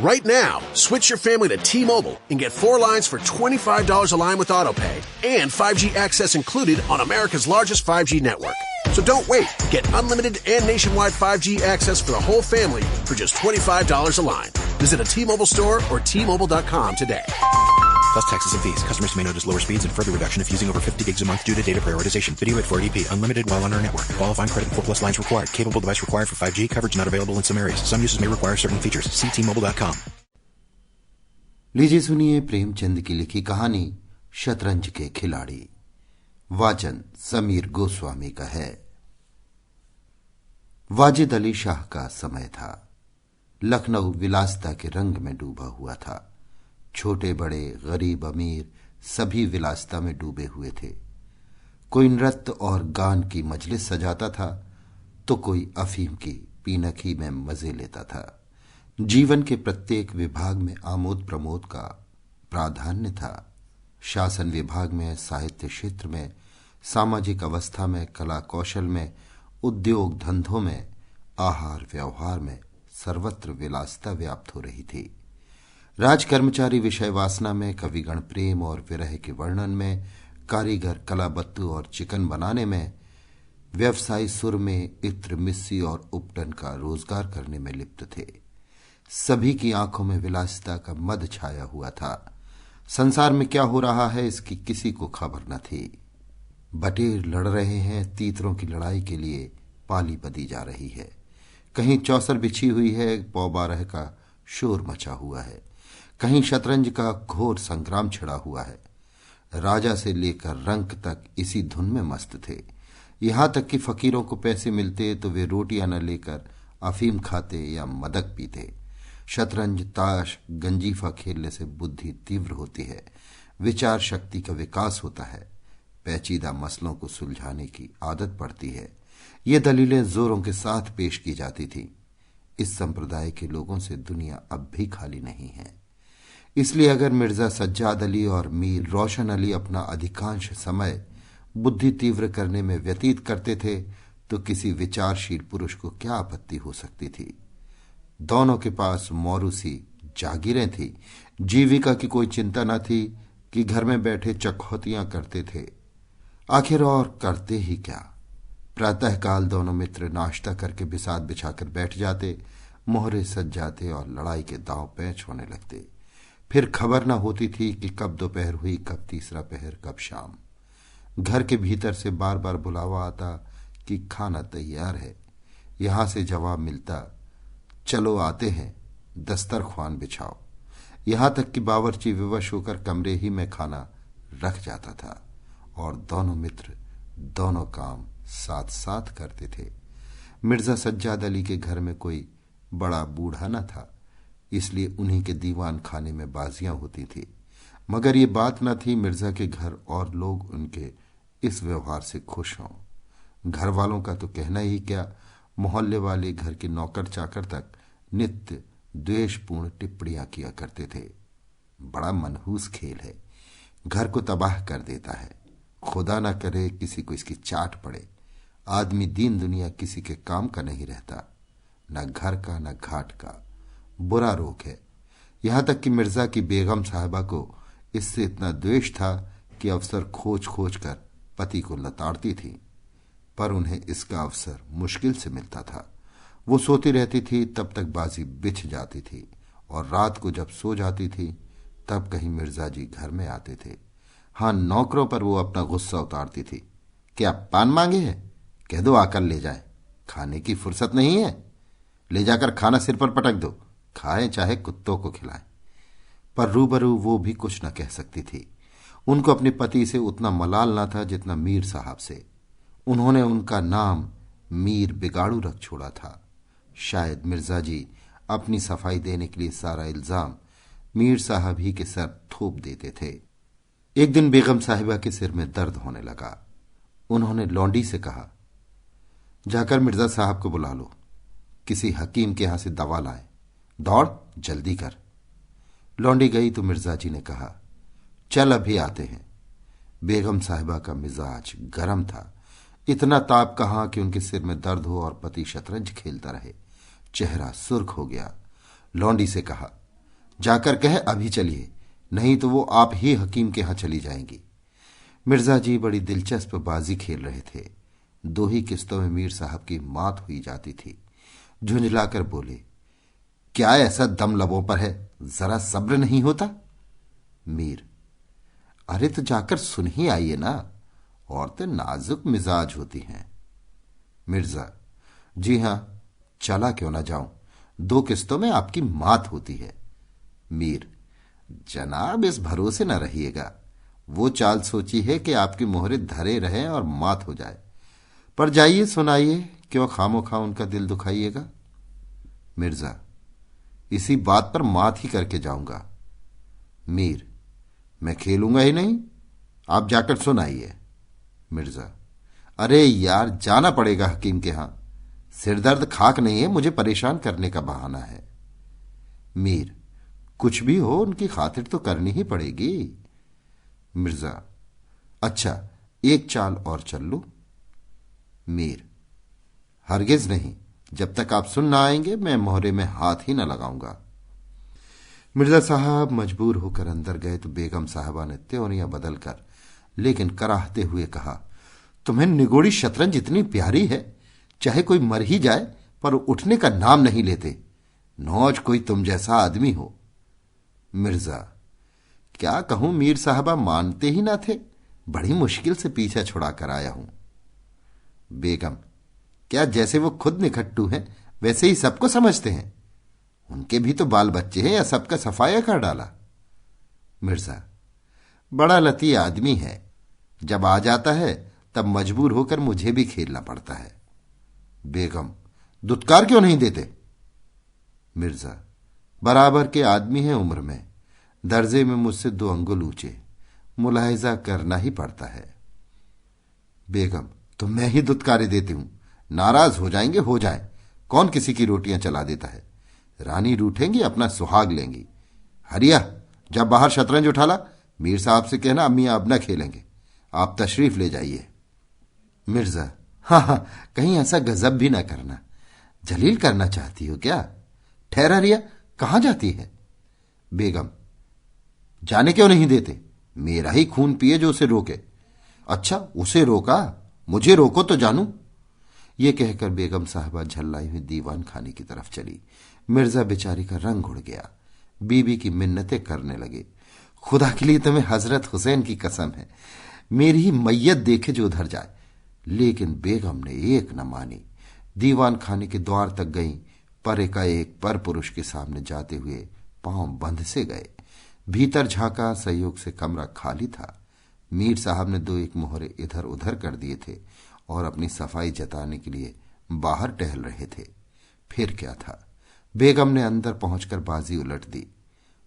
Right now, switch your family to T-Mobile and get 4 lines for $25 a line with AutoPay and 5G access included on America's largest 5G network. So don't wait. Get unlimited and nationwide 5G access for the whole family for just $25 a line. Visit a T-Mobile store or T-Mobile.com today. Plus taxes and fees. Customers may notice lower speeds and further reduction if using over 50 gigs a month due to data prioritization. Video at 480p. Unlimited while on our network. Qualifying credit and 4+ lines required. Capable device required for 5G. Coverage not available in some areas. Some uses may require certain features. See T-Mobile.com. लीजिए सुनिए प्रेमचंद की लिखी कहानी शतरंज के खिलाड़ी। वाचन समीर गोस्वामी का है। वाजिद अली शाह का समय था। लखनऊ विलासिता के रंग में डूबा हुआ था। छोटे बड़े गरीब अमीर सभी विलासिता में डूबे हुए थे। कोई नृत्य और गान की मजलिस सजाता था तो कोई अफीम की पीनखी में मजे लेता था। जीवन के प्रत्येक विभाग में आमोद प्रमोद का प्राधान्य था। शासन विभाग में, साहित्य क्षेत्र में, सामाजिक अवस्था में, कला कौशल में, उद्योग धंधों में, आहार व्यवहार में सर्वत्र विलासिता व्याप्त हो रही थी। राज कर्मचारी विषय वासना में, कविगण प्रेम और विरह के वर्णन में, कारीगर कलाबत्तू और चिकन बनाने में, व्यवसायी सुर में, इत्र मिस्सी और उपटन का रोजगार करने में लिप्त थे। सभी की आंखों में विलासिता का मद छाया हुआ था। संसार में क्या हो रहा है इसकी किसी को खबर न थी। बटेर लड़ रहे हैं, तीतरों की लड़ाई के लिए पाली बदी जा रही है। कहीं चौसर बिछी हुई है, पौबारह का शोर मचा हुआ है। कहीं शतरंज का घोर संग्राम छिड़ा हुआ है। राजा से लेकर रंक तक इसी धुन में मस्त थे। यहां तक कि फकीरों को पैसे मिलते तो वे रोटियां न लेकर अफीम खाते या मदक पीते। शतरंज, ताश, गंजीफा खेलने से बुद्धि तीव्र होती है, विचार शक्ति का विकास होता है, पेचीदा मसलों को सुलझाने की आदत पड़ती है। ये दलीलें जोरों के साथ पेश की जाती थी। इस संप्रदाय के लोगों से दुनिया अब भी खाली नहीं है। इसलिए अगर मिर्जा सज्जाद अली और मीर रोशन अली अपना अधिकांश समय बुद्धि तीव्र करने में व्यतीत करते थे तो किसी विचारशील पुरुष को क्या आपत्ति हो सकती थी। दोनों के पास मौरूसी जागीरें थी। जीविका की कोई चिंता न थी कि घर में बैठे चखौतियां करते थे। आखिर और करते ही क्या। प्रातःकाल दोनों मित्र नाश्ता करके बिसात बिछाकर बैठ जाते, मोहरे सज जाते और लड़ाई के दांव पैंच होने लगते। फिर खबर न होती थी कि कब दोपहर हुई, कब तीसरा पहर, कब शाम। घर के भीतर से बार बार बुलावा आता कि खाना तैयार है। यहां से जवाब मिलता, चलो आते हैं, दस्तरख्वान बिछाओ। यहां तक कि बावर्ची विवश होकर कमरे ही में खाना रख जाता था और दोनों मित्र दोनों काम साथ साथ करते थे। मिर्जा सज्जाद अली के घर में कोई बड़ा बूढ़ा न था, इसलिए उन्हीं के दीवान खाने में बाजियां होती थी। मगर ये बात न थी मिर्जा के घर और लोग उनके इस व्यवहार से खुश हों। घर वालों का तो कहना ही क्या, मोहल्ले वाले, घर के नौकर चाकर तक नित्य द्वेषपूर्ण टिप्पणियां किया करते थे। बड़ा मनहूस खेल है, घर को तबाह कर देता है। खुदा न करे किसी को इसकी चाट पड़े। आदमी दीन दुनिया किसी के काम का नहीं रहता, न घर का न घाट का। बुरा रोग है। यहां तक कि मिर्जा की बेगम साहिबा को इससे इतना द्वेष था कि अवसर खोज खोज कर पति को लताड़ती थी, पर उन्हें इसका अवसर मुश्किल से मिलता था। वो सोती रहती थी तब तक बाजी बिछ जाती थी और रात को जब सो जाती थी तब कहीं मिर्जा जी घर में आते थे। हाँ, नौकरों पर वो अपना गुस्सा उतारती थी। क्या पान मांगे है? कह दो आकर ले जाए। खाने की फुर्सत नहीं है? ले जाकर खाना सिर पर पटक दो, खाएं चाहे कुत्तों को खिलाएं। पर रूबरू वो भी कुछ न कह सकती थी। उनको अपने पति से उतना मलाल न था जितना मीर साहब से। उन्होंने उनका नाम मीर बिगाड़ू रख छोड़ा था। शायद मिर्जा जी अपनी सफाई देने के लिए सारा इल्जाम मीर साहब ही के सर थोप देते थे। एक दिन बेगम साहिबा के सिर में दर्द होने लगा। उन्होंने लौंडी से कहा, जाकर मिर्जा साहब को बुला लो, किसी हकीम के यहां से दवा लाए। दौड़, जल्दी कर। लौंडी गई तो मिर्जा जी ने कहा, चल अभी आते हैं। बेगम साहिबा का मिजाज गर्म था। इतना ताप कहां कि उनके सिर में दर्द हो और पति शतरंज खेलता रहे। चेहरा सुर्ख हो गया। लौंडी से कहा, जाकर कहे अभी चलिए, नहीं तो वो आप ही हकीम के यहां चली जाएंगी। मिर्जा जी बड़ी दिलचस्प बाजी खेल रहे थे। 2 ही किस्तों में मीर साहब की मात हुई जाती थी। झुंझलाकर बोले, क्या ऐसा दम लबों पर है, जरा सब्र नहीं होता? मीर, अरे तो जाकर सुन ही आइए ना, औरतें नाजुक मिजाज होती हैं। मिर्जा, जी हां, चला क्यों ना जाऊं, 2 किस्तों में आपकी मात होती है। मीर, जनाब इस भरोसे न रहिएगा, वो चाल सोची है कि आपकी मोहरें धरे रहें और मात हो जाए। पर जाइए सुनाइए, क्यों खामोखा उनका दिल दुखाइएगा? मिर्जा, इसी बात पर मात ही करके जाऊंगा। मीर, मैं खेलूंगा ही नहीं, आप जाकर सुनाइए। मिर्जा, अरे यार, जाना पड़ेगा हकीम के यहां, सिरदर्द खाक नहीं है, मुझे परेशान करने का बहाना है। मीर, कुछ भी हो उनकी खातिर तो करनी ही पड़ेगी। मिर्जा, अच्छा, एक चाल और चल लूं? मीर, हरगिज नहीं, जब तक आप सुन ना आएंगे मैं मोहरे में हाथ ही न लगाऊंगा। मिर्जा साहब मजबूर होकर अंदर गए तो बेगम साहबा ने त्योरियां बदलकर लेकिन कराहते हुए कहा, तुम्हें निगोड़ी शतरंज इतनी प्यारी है, चाहे कोई मर ही जाए पर उठने का नाम नहीं लेते। नौज कोई तुम जैसा आदमी हो। मिर्जा, क्या कहूं, मीर साहबा मानते ही ना थे, बड़ी मुश्किल से पीछा छुड़ा कर आया हूं। बेगम, क्या जैसे वो खुद निखट्टू हैं वैसे ही सबको समझते हैं? उनके भी तो बाल बच्चे हैं, या सबका सफाया कर डाला? मिर्जा, बड़ा लती आदमी है, जब आ जाता है तब मजबूर होकर मुझे भी खेलना पड़ता है। बेगम, दुत्कार क्यों नहीं देते? मिर्जा, बराबर के आदमी हैं उम्र में, दर्जे में मुझसे 2 अंगुल ऊंचे, मुलाहिजा करना ही पड़ता है। बेगम, तो मैं ही दुत्कारे देती हूं, नाराज हो जाएंगे हो जाए, कौन किसी की रोटियां चला देता है। रानी रूठेंगी, अपना सुहाग लेंगी। हरिया, जब बाहर शतरंज उठा ला, मीर साहब से कहना अम्मी अब न खेलेंगे, आप तशरीफ ले जाइए। मिर्जा, हाँ, कहीं ऐसा गजब भी ना करना, जलील करना चाहती हो क्या? ठहरा रिया, कहां जाती है? बेगम, जाने क्यों नहीं देते, मेरा ही खून पिए जो उसे रोके। अच्छा, उसे रोका, मुझे रोको तो जानू। ये कहकर बेगम साहबा झल्लाई हुई दीवान खाने की तरफ चली। मिर्जा बेचारी का रंग उड़ गया। बीबी की मिन्नतें करने लगे, खुदा के लिए तुम्हें हजरत हुसैन की कसम है, मेरी ही मैयत देखे जो उधर जाए। लेकिन बेगम ने एक न मानी। दीवान खाने के द्वार तक गई, पर एकाएक पर पुरुष के सामने जाते हुए पांव बंध से गए। भीतर झांका, संयोग से कमरा खाली था। मीर साहब ने 2-1 मोहरे इधर उधर कर दिए थे और अपनी सफाई जताने के लिए बाहर टहल रहे थे। फिर क्या था, बेगम ने अंदर पहुंचकर बाजी उलट दी।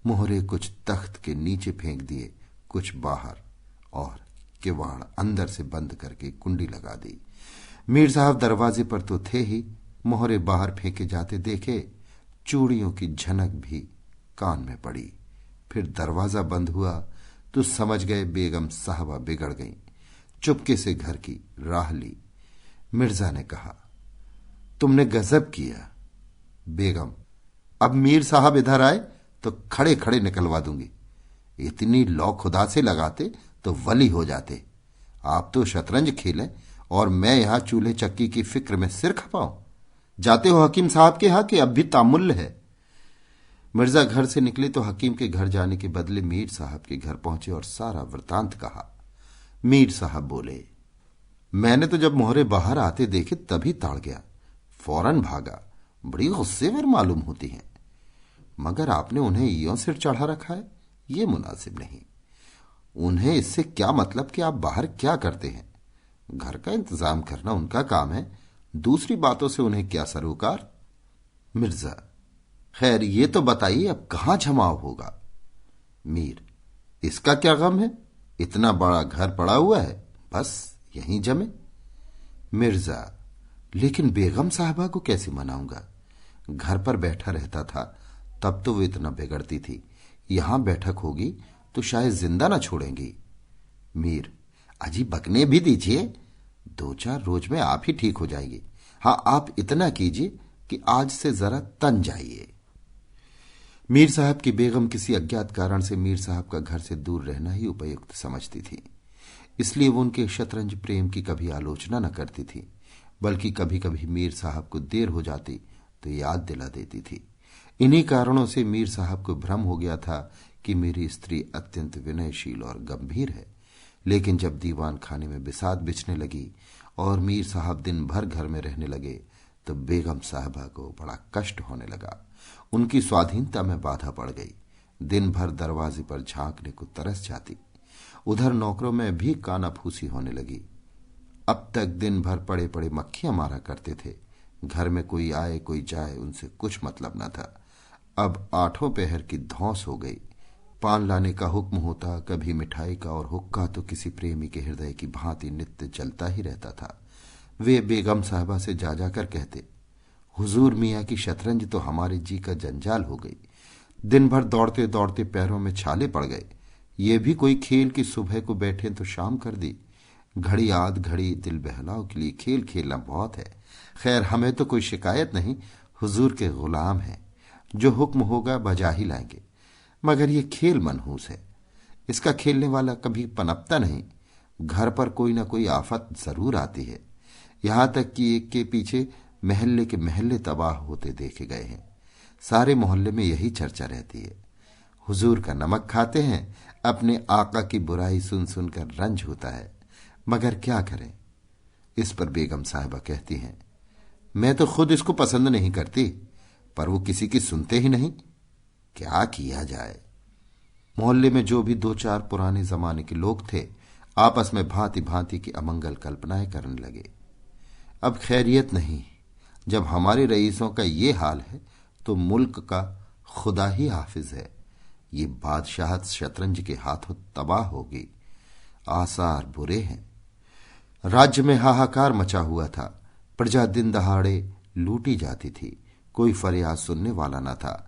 मोहरे कुछ तख्त के नीचे फेंक दिए, कुछ बाहर, और किवाड़ अंदर से बंद करके कुंडी लगा दी। मीर साहब दरवाजे पर तो थे ही, मोहरे बाहर फेंके जाते देखे, चूड़ियों की झनक भी कान में पड़ी। फिर दरवाजा बंद हुआ तो समझ गए बेगम साहबा बिगड़ गईं। चुपके से घर की राह ली। मिर्जा ने कहा, तुमने गजब किया। बेगम, अब मीर साहब इधर आए तो खड़े खड़े निकलवा दूंगी। इतनी लौ खुदा से लगाते तो वली हो जाते। आप तो शतरंज खेलें और मैं यहां चूल्हे चक्की की फिक्र में सिर खपाऊं। जाते हो हकीम साहब के यहां कि अब भी तामुल्ल है? मिर्जा घर से निकले तो हकीम के घर जाने के बदले मीर साहब के घर पहुंचे और सारा वृतांत कहा। मीर साहब बोले, मैंने तो जब मोहरे बाहर आते देखे तभी ताड़ गया, फौरन भागा। बड़ी गुस्सेवर मालूम होती हैं, मगर आपने उन्हें यों सिर चढ़ा रखा है, ये मुनासिब नहीं। उन्हें इससे क्या मतलब कि आप बाहर क्या करते हैं? घर का इंतजाम करना उनका काम है, दूसरी बातों से उन्हें क्या सरोकार। मिर्जा, खैर ये तो बताइए अब कहां जमाव होगा? मीर, इसका क्या गम है, इतना बड़ा घर पड़ा हुआ है, बस यहीं जमे। मिर्जा, लेकिन बेगम साहबा को कैसे मनाऊंगा? घर पर बैठा रहता था तब तो वो इतना बिगड़ती थी, यहां बैठक होगी तो शायद जिंदा ना छोड़ेंगी। मीर, अजी बकने भी दीजिए, 2-4 रोज में आप ही ठीक हो जाएंगे। हाँ, आप इतना कीजिए कि आज से जरा तन जाइए। मीर साहब की बेगम किसी अज्ञात कारण से मीर साहब का घर से दूर रहना ही उपयुक्त समझती थी, इसलिए वो उनके शतरंज प्रेम की कभी आलोचना न करती थी, बल्कि कभी कभी मीर साहब को देर हो जाती तो याद दिला देती थी। इन्हीं कारणों से मीर साहब को भ्रम हो गया था कि मेरी स्त्री अत्यंत विनयशील और गंभीर है। लेकिन जब दीवान खाने में बिसात बिछने लगी और मीर साहब दिन भर घर में रहने लगे तो बेगम साहबा को बड़ा कष्ट होने लगा। उनकी स्वाधीनता में बाधा पड़ गई। दिन भर दरवाजे पर झांकने को तरस जाती। उधर नौकरों में भी कानाफूसी होने लगी। अब तक दिन भर पड़े पड़े मक्खियां मारा करते थे। घर में कोई आए कोई जाए उनसे कुछ मतलब न था। अब 8 पहर की धौंस हो गई। पान लाने का हुक्म होता, कभी मिठाई का, और हुक्का तो किसी प्रेमी के हृदय की भांति नित्य चलता ही रहता था। वे बेगम साहबा से जा जाकर कहते, हुजूर मियाँ की शतरंज तो हमारे जी का जंजाल हो गई। दिन भर दौड़ते दौड़ते पैरों में छाले पड़ गए। ये भी कोई खेल कि सुबह को बैठे तो शाम कर दी। घड़ी आध घड़ी दिल बहलाव के लिए खेल खेलना बहुत है। खैर, हमें तो कोई शिकायत नहीं, हुजूर के गुलाम हैं, जो हुक्म होगा बजा ही लाएंगे। मगर ये खेल मनहूस है, इसका खेलने वाला कभी पनपता नहीं। घर पर कोई ना कोई आफत जरूर आती है। यहां तक कि एक के पीछे महल्ले के महल्ले तबाह होते देखे गए हैं। सारे मोहल्ले में यही चर्चा रहती है। हुजूर का नमक खाते हैं, अपने आका की बुराई सुन सुनकर रंज होता है, मगर क्या करें। इस पर बेगम साहिबा कहती हैं, मैं तो खुद इसको पसंद नहीं करती, पर वो किसी की सुनते ही नहीं, क्या किया जाए। मोहल्ले में जो भी 2-4 पुराने जमाने के लोग थे, आपस में भांति भांति की अमंगल कल्पनाएं करने लगे। अब खैरियत नहीं, जब हमारे रईसों का ये हाल है तो मुल्क का खुदा ही हाफिज है। ये बादशाहत शतरंज के हाथों तबाह होगी। आसार बुरे हैं। राज्य में हाहाकार मचा हुआ था। प्रजा दिन दहाड़े लूटी जाती थी। कोई फरियाद सुनने वाला न था।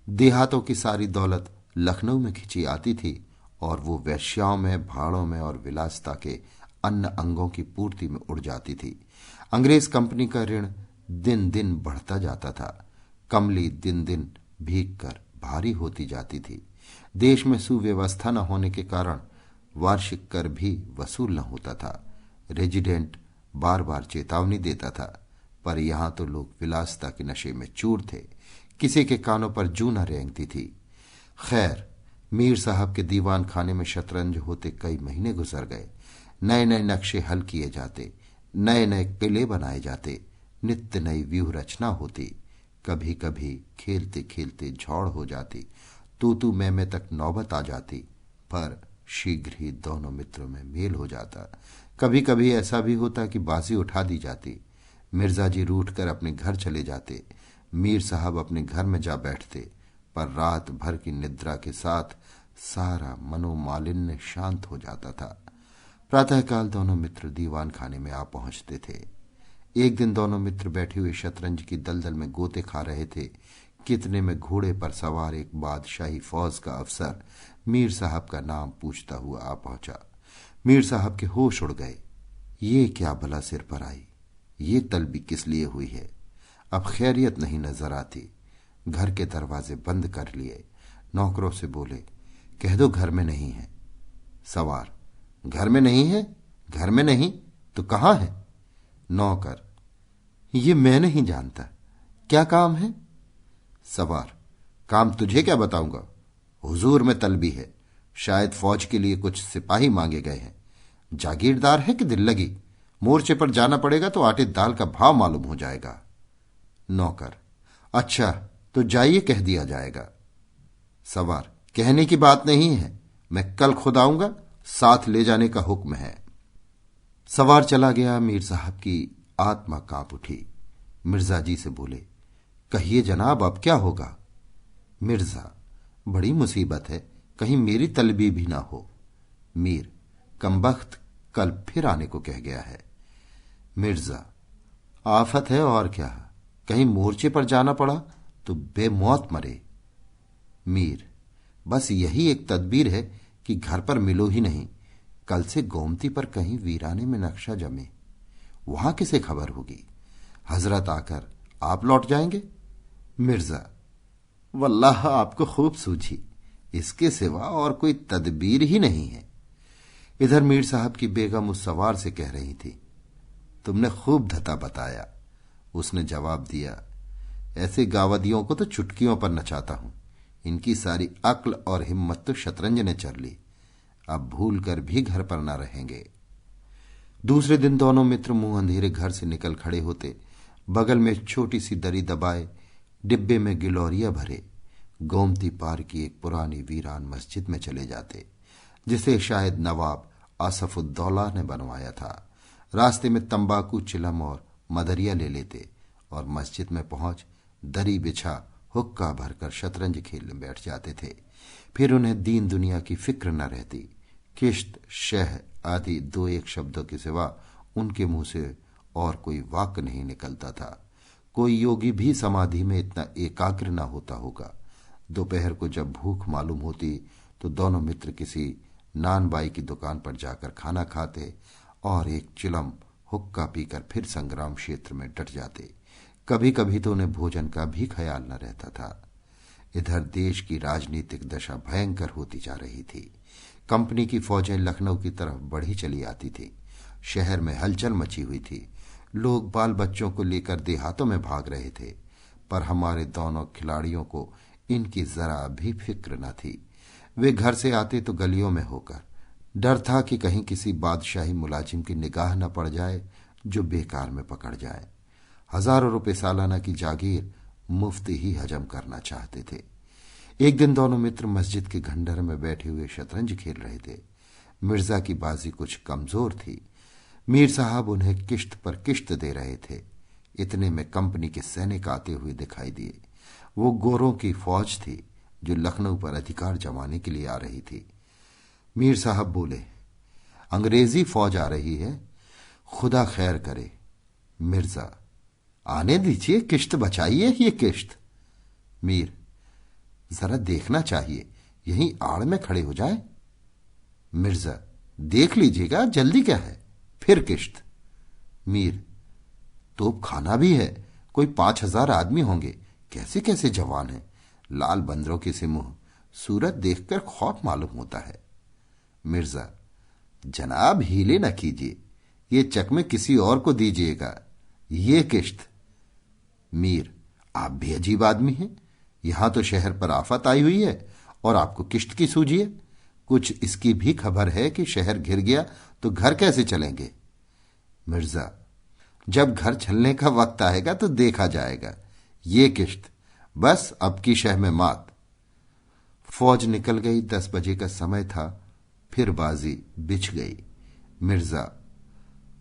देहातों की सारी दौलत लखनऊ में खिंची आती थी और वो वेश्याओं में, भाड़ों में और विलासिता के अन्य अंगों की पूर्ति में उड़ जाती थी। अंग्रेज कंपनी का ऋण दिन दिन बढ़ता जाता था। कमली दिन दिन भीग कर भारी होती जाती थी। देश में सुव्यवस्था न होने के कारण वार्षिक कर भी वसूल न होता था। रेजिडेंट बार बार चेतावनी देता था, पर यहां तो लोग विलासिता के नशे में चूर थे। किसी के कानों पर जू न रेंगती थी। खैर, मीर साहब के दीवान खाने में शतरंज होते कई महीने गुजर गए। नए नए नक्शे हल किए जाते, नए नए किले बनाए जाते, नित्य नई व्यूह रचना होती। कभी कभी खेलते खेलते झौड़ हो जाती, तू मैं तक नौबत आ जाती, पर शीघ्र ही दोनों मित्रों में मेल हो जाता। कभी कभी ऐसा भी होता कि बाजी उठा दी जाती। मिर्जा जी रूठ कर अपने घर चले जाते। मीर साहब अपने घर में जा बैठते, पर रात भर की निद्रा के साथ सारा मनोमालिन्य शांत हो जाता था। प्रातःकाल दोनों मित्र दीवान खाने में आ पहुंचते थे। एक दिन दोनों मित्र बैठे हुए शतरंज की दलदल में गोते खा रहे थे। कितने में घोड़े पर सवार एक बादशाही फौज का अफसर मीर साहब का नाम पूछता हुआ आ पहुंचा। मीर साहब के होश उड़ गए। ये क्या भला सिर पर आई, ये तलबी किस लिए हुई है। अब खैरियत नहीं नजर आती। घर के दरवाजे बंद कर लिए। नौकरों से बोले, कह दो घर में नहीं है। सवार, घर में नहीं है? घर में नहीं तो कहां है? नौकर, ये मैं नहीं जानता, क्या काम है? सवार, काम तुझे क्या बताऊंगा, हुजूर में तलबी है, शायद फौज के लिए कुछ सिपाही मांगे गए हैं। जागीरदार है कि दिल लगी, मोर्चे पर जाना पड़ेगा तो आटे दाल का भाव मालूम हो जाएगा। नौकर, अच्छा तो जाइए, कह दिया जाएगा। सवार, कहने की बात नहीं है, मैं कल खुद आऊंगा, साथ ले जाने का हुक्म है। सवार चला गया। मीर साहब की आत्मा कांप उठी। मिर्जा जी से बोले, कहिए जनाब, अब क्या होगा? मिर्जा, बड़ी मुसीबत है, कहीं मेरी तलबी भी ना हो। मीर, कमबख्त कल फिर आने को कह गया है। मिर्जा, आफत है और क्या, कहीं मोर्चे पर जाना पड़ा तो बेमौत मरे। मीर, बस यही एक तदबीर है कि घर पर मिलो ही नहीं। कल से गोमती पर कहीं वीराने में नक्शा जमे, वहां किसे खबर होगी? हजरत आकर आप लौट जाएंगे। मिर्जा, वल्लाह आपको खूब सूझी, इसके सिवा और कोई तदबीर ही नहीं है। इधर मीर साहब की बेगम उस सवार से कह रही थी, तुमने खूब धता बताया। उसने जवाब दिया, ऐसे गावदियों को तो चुटकियों पर नचाता हूं, इनकी सारी अक्ल और हिम्मत तो शतरंज ने चर ली, अब भूल कर भी घर पर न रहेंगे। दूसरे दिन दोनों मित्र मुंह अंधेरे घर से निकल खड़े होते, बगल में छोटी सी दरी दबाए, डिब्बे में गिलौरिया भरे, गोमती पार की एक पुरानी वीरान मस्जिद में चले जाते, जिसे शायद नवाब आसफुद्दौला ने बनवाया था। रास्ते में तंबाकू, चिलम और मदरिया ले लेते और मस्जिद में पहुंच दरी बिछा हुक्का भरकर शतरंज खेलने बैठ जाते थे। फिर उन्हें दीन दुनिया की फिक्र न रहती। किश्त, शह आदि दो एक शब्दों के सिवा उनके मुंह से और कोई वाक्य नहीं निकलता था। कोई योगी भी समाधि में इतना एकाग्र न होता होगा। दोपहर को जब भूख मालूम होती तो दोनों मित्र किसी नानबाई की दुकान पर जाकर खाना खाते और एक चिलम हुक्का पीकर फिर संग्राम क्षेत्र में डट जाते। कभी कभी तो उन्हें भोजन का भी ख्याल न रहता था। इधर देश की राजनीतिक दशा भयंकर होती जा रही थी। कंपनी की फौजें लखनऊ की तरफ बढ़ी चली आती थी। शहर में हलचल मची हुई थी। लोग बाल बच्चों को लेकर देहातों में भाग रहे थे, पर हमारे दोनों खिलाड़ियों को इनकी जरा भी फिक्र न थी। वे घर से आते तो गलियों में होकर। डर था कि कहीं किसी बादशाही मुलाजिम की निगाह न पड़ जाए जो बेकार में पकड़ जाए। हजारों रुपए सालाना की जागीर मुफ्त ही हजम करना चाहते थे। एक दिन दोनों मित्र मस्जिद के खंडहर में बैठे हुए शतरंज खेल रहे थे। मिर्जा की बाजी कुछ कमजोर थी। मीर साहब उन्हें किश्त पर किश्त दे रहे थे। इतने में कंपनी के सैनिक आते हुए दिखाई दिए। वो गोरों की फौज थी जो लखनऊ पर अधिकार जमाने के लिए आ रही थी। मीर साहब बोले, अंग्रेजी फौज आ रही है, खुदा खैर करे। मिर्जा, आने दीजिए, किश्त बचाइए ये किश्त। मीर, जरा देखना चाहिए, यहीं आड़ में खड़े हो जाए। मिर्जा, देख लीजिएगा, जल्दी क्या है, फिर किश्त। मीर, तोप खाना भी है, कोई 5,000 आदमी होंगे, कैसे कैसे जवान हैं, लाल बंदरों के से मुंह, सूरत देखकर खौफ मालूम होता है। मिर्जा, जनाब हीले न कीजिए, ये चकमे किसी और को दीजिएगा, ये किश्त। मीर, आप भी अजीब आदमी हैं, यहां तो शहर पर आफत आई हुई है और आपको किश्त की सूझी है। कुछ इसकी भी खबर है कि शहर घिर गया तो घर कैसे चलेंगे। मिर्जा, जब घर चलने का वक्त आएगा तो देखा जाएगा, ये किश्त, बस अब की शह में मात। फौज निकल गई। 10 बजे का समय था। फिर बाजी बिछ गई। मिर्जा,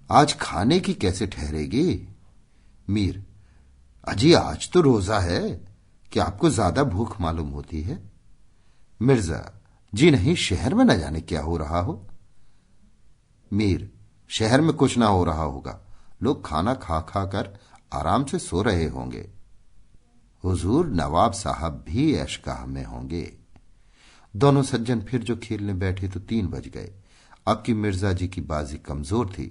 आज खाने की कैसे ठहरेगी। मीर, अजी आज तो रोजा है, क्या आपको ज्यादा भूख मालूम होती है। मिर्जा, जी नहीं, शहर में न जाने क्या हो रहा हो। मीर, शहर में कुछ ना हो रहा होगा, लोग खाना खा खा कर आराम से सो रहे होंगे। हुजूर नवाब साहब भी ऐशगाह में होंगे। दोनों सज्जन फिर जो खेलने बैठे तो 3 बज गए। अब की मिर्जा जी की बाजी कमजोर थी।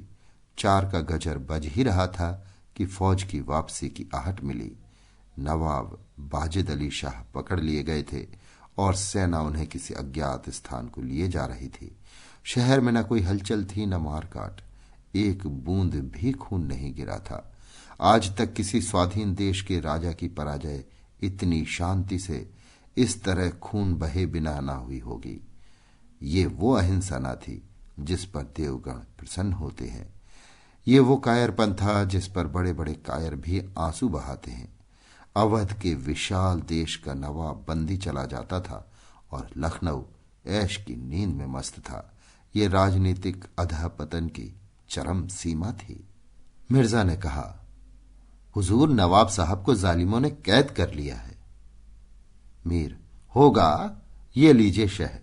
4 का गजर बज ही रहा था कि फौज की वापसी की आहट मिली। नवाब बाजिद अली शाह पकड़ लिए गए थे और सेना उन्हें किसी अज्ञात स्थान को लिए जा रही थी। शहर में न कोई हलचल थी, न मारकाट, एक बूंद भी खून नहीं गिरा था। आज तक किसी स्वाधीन देश के राजा की पराजय इतनी शांति से, इस तरह खून बहे बिना ना हुई होगी। ये वो अहिंसा न थी जिस पर देवगण प्रसन्न होते हैं। ये वो कायरपन था जिस पर बड़े बड़े कायर भी आंसू बहाते हैं। अवध के विशाल देश का नवाब बंदी चला जाता था और लखनऊ ऐश की नींद में मस्त था। ये राजनीतिक अधःपतन की चरम सीमा थी। मिर्जा ने कहा, हुजूर नवाब साहब को जालिमों ने कैद कर लिया है। मीर, होगा, ये लीजिए शह।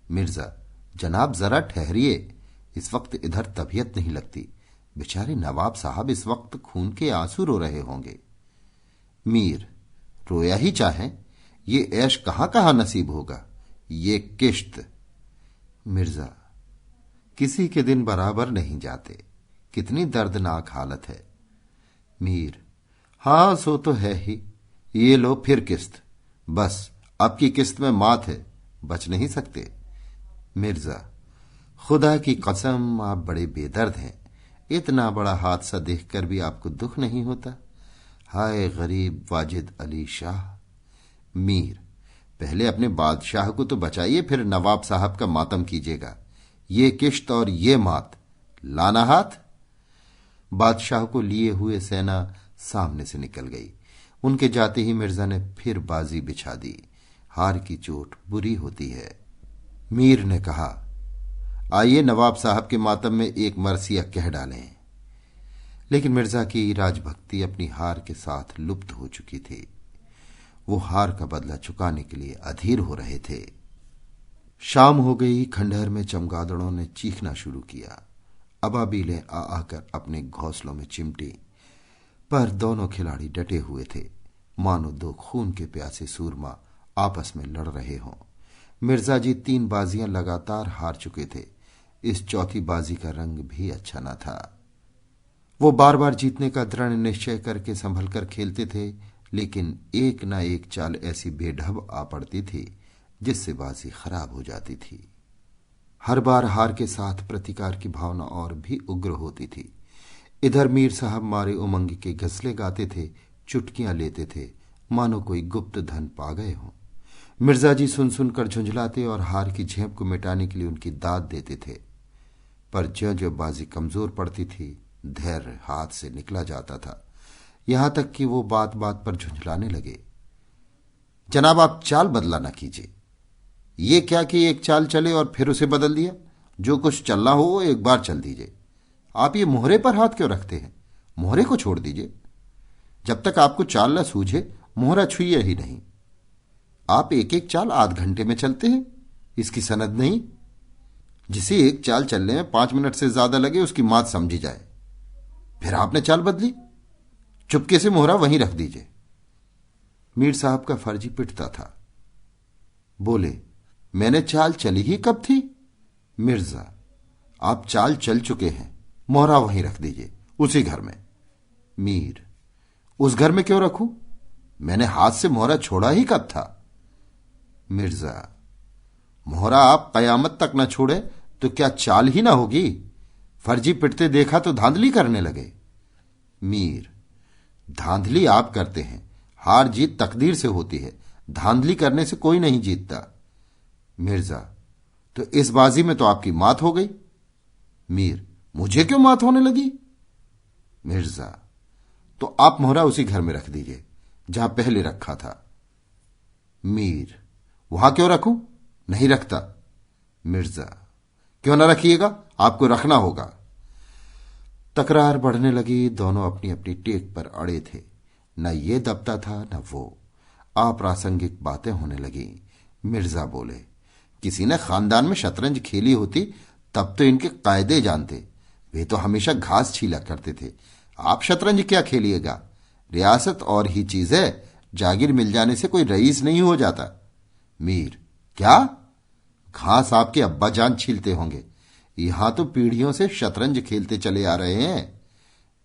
मिर्जा, जनाब जरा ठहरिए, इस वक्त इधर तबीयत नहीं लगती, बेचारे नवाब साहब इस वक्त खून के आंसू रो रहे होंगे। मीर, रोया ही चाहें, ये ऐश कहां कहां नसीब होगा, ये किश्त। मिर्जा, किसी के दिन बराबर नहीं जाते, कितनी दर्दनाक हालत है। मीर, हां सो तो है ही, ये लो फिर किस्त, बस आपकी किस्त में मात है, बच नहीं सकते। मिर्जा, खुदा की कसम आप बड़े बेदर्द हैं। इतना बड़ा हादसा देखकर भी आपको दुख नहीं होता। हाय गरीब वाजिद अली शाह। मीर, पहले अपने बादशाह को तो बचाइए, फिर नवाब साहब का मातम कीजिएगा। ये किश्त और ये मात, लाना हाथ। बादशाह को लिए हुए सेना सामने से निकल गई। उनके जाते ही मिर्जा ने फिर बाजी बिछा दी। हार की चोट बुरी होती है। मीर ने कहा, आइए नवाब साहब के मातम में एक मरसिया कह डालें। लेकिन मिर्जा की राजभक्ति अपनी हार के साथ लुप्त हो चुकी थी। वो हार का बदला चुकाने के लिए अधीर हो रहे थे। शाम हो गई। खंडहर में चमगादड़ों ने चीखना शुरू किया। अबाबीलें आ आकर अपने घोंसलों में चिमटी, पर दोनों खिलाड़ी डटे हुए थे, मानो दो खून के प्यासे सूरमा आपस में लड़ रहे हों। मिर्जा जी 3 बाजियां लगातार हार चुके थे। इस चौथी बाजी का रंग भी अच्छा न था। वो बार बार जीतने का दृढ़ निश्चय करके संभल कर खेलते थे, लेकिन एक न एक चाल ऐसी बेढब आ पड़ती थी जिससे बाजी खराब हो जाती थी। हर बार हार के साथ प्रतिकार की भावना और भी उग्र होती थी। इधर मीर साहब मारे उमंग के गजलें गाते थे, चुटकियां लेते थे, मानो कोई गुप्त धन पा गए हों। मिर्जा जी सुन सुनकर झुंझलाते और हार की झेप को मिटाने के लिए उनकी दाद देते थे। पर ज्यों ज्यों बाजी कमजोर पड़ती थी, धैर्य हाथ से निकला जाता था। यहां तक कि वो बात बात पर झुंझलाने लगे। जनाब, आप चाल बदला ना कीजिए। ये क्या कि एक चाल चले और फिर उसे बदल दिया। जो कुछ चलना हो वो एक बार चल दीजिए। आप ये मोहरे पर हाथ क्यों रखते हैं? मोहरे को छोड़ दीजिए। जब तक आपको चाल न सूझे, मोहरा छुइए ही नहीं। आप एक एक चाल आध घंटे में चलते हैं, इसकी सनद नहीं। जिसे एक चाल चलने में 5 मिनट से ज्यादा लगे, उसकी मात समझी जाए। फिर आपने चाल बदली, चुपके से मोहरा वहीं रख दीजिए। मीर साहब का फर्जी पिटता था। बोले, मैंने चाल चली ही कब थी? मिर्जा, आप चाल चल चुके हैं, मोहरा वहीं रख दीजिए, उसी घर में। मीर, उस घर में क्यों रखूं? मैंने हाथ से मोहरा छोड़ा ही कब था? मिर्जा, मोहरा आप कयामत तक न छोड़े तो क्या चाल ही ना होगी? फर्जी पिटते देखा तो धांधली करने लगे। मीर, धांधली आप करते हैं, हार जीत तकदीर से होती है, धांधली करने से कोई नहीं जीतता। मिर्जा, तो इस बाजी में तो आपकी मात हो गई। मीर, मुझे क्यों मात होने लगी? मिर्जा, तो आप मोहरा उसी घर में रख दीजिए जहां पहले रखा था। मीर, वहां क्यों रखूं? नहीं रखता। मिर्जा, क्यों ना रखिएगा, आपको रखना होगा। तकरार बढ़ने लगी। दोनों अपनी अपनी टेक पर अड़े थे। न ये दबता था न वो। अप्रासंगिक बातें होने लगी। मिर्जा बोले, किसी ने खानदान में शतरंज खेली होती तब तो इनके कायदे जानते। वे तो हमेशा घास छीला करते थे। आप शतरंज क्या खेलिएगा? रियासत और ही चीज है, जागीर मिल जाने से कोई रईस नहीं हो जाता। मीर, क्या? घास आपके अब्बा जान छीलते होंगे, यहां तो पीढ़ियों से शतरंज खेलते चले आ रहे हैं।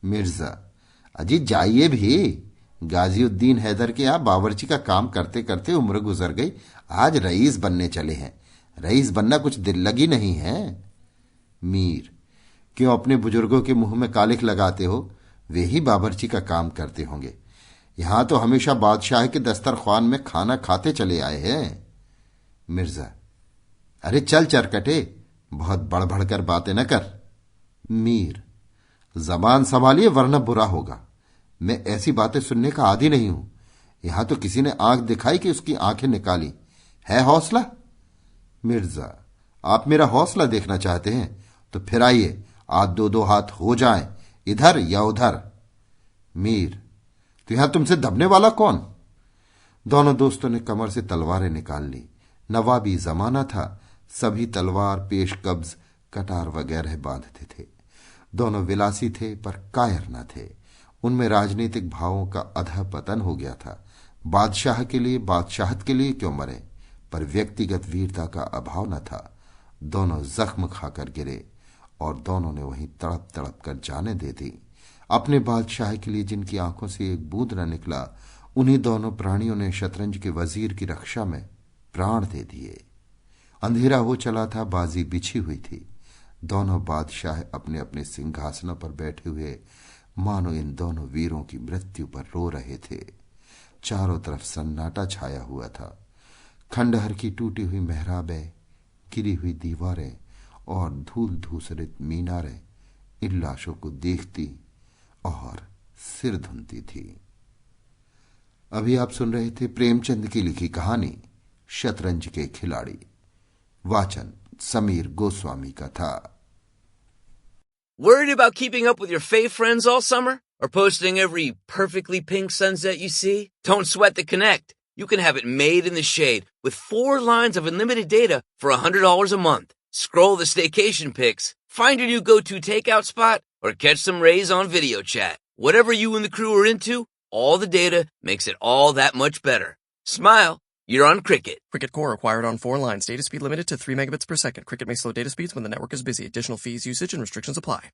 मिर्जा, अजी जाइए भी। गाजीउद्दीन हैदर के यहां बावर्ची का काम करते करते उम्र गुजर गई, आज रईस बनने चले हैं। रईस बनना कुछ दिल लगी नहीं है। मीर, क्यों अपने बुजुर्गों के मुंह में कालिख लगाते हो? वे ही बावर्ची का काम करते होंगे। यहां तो हमेशा बादशाह के दस्तरख्वान में खाना खाते चले आए हैं। मिर्जा, अरे चल चरकटे, बहुत बढ़ कर बातें न कर। मीर, जबान संभालिए वरना बुरा होगा। मैं ऐसी बातें सुनने का आदी नहीं हूं। यहां तो किसी ने आंख दिखाई कि उसकी आंखें निकाली। है हौसला? मिर्जा, आप मेरा हौसला देखना चाहते हैं तो फिर आइए, आज 2-2 हाथ हो जाएं, इधर या उधर। मीर, तो यहां तुमसे दबने वाला कौन? दोनों दोस्तों ने कमर से तलवारें निकाल ली। नवाबी जमाना था, सभी तलवार, पेश कब्ज, कटार वगैरह बांधते थे। दोनों विलासी थे पर कायर न थे। उनमें राजनीतिक भावों का अधः पतन हो गया था। बादशाह के लिए, बादशाहत के लिए क्यों मरे, पर व्यक्तिगत वीरता का अभाव न था। दोनों जख्म खाकर गिरे और दोनों ने वहीं तड़प तड़प कर जाने दे दी। अपने बादशाह के लिए जिनकी आंखों से एक बूंद न निकला, उन्हीं दोनों प्राणियों ने शतरंज के वजीर की रक्षा में प्राण दे दिए। अंधेरा हो चला था, बाजी बिछी हुई थी। दोनों बादशाह अपने अपने सिंहासनों पर बैठे हुए मानो इन दोनों वीरों की मृत्यु पर रो रहे थे। चारों तरफ सन्नाटा छाया हुआ था। खंडहर की टूटी हुई मेहराबें, गिरी हुई दीवारें और धूल धूसरित मीनारें इन लाशों को देखती और सिर धुनती थी। अभी आप सुन रहे थे प्रेमचंद की लिखी कहानी शतरंज के खिलाड़ी। वाचन समीर गोस्वामी का था। Worried about keeping up with your fave friends all summer? Or posting every perfectly pink sunset you see? Don't sweat the Connect. You can have it made in the shade with 4 lines of unlimited data for $100 a month. Scroll the staycation pics, find your new go-to takeout spot, or catch some rays on video chat. Whatever you and the crew are into, all the data makes it all that much better. Smile, you're on Cricket. Cricket Core acquired on 4 lines. Data speed limited to 3 megabits per second. Cricket may slow data speeds when the network is busy. Additional fees, usage, and restrictions apply.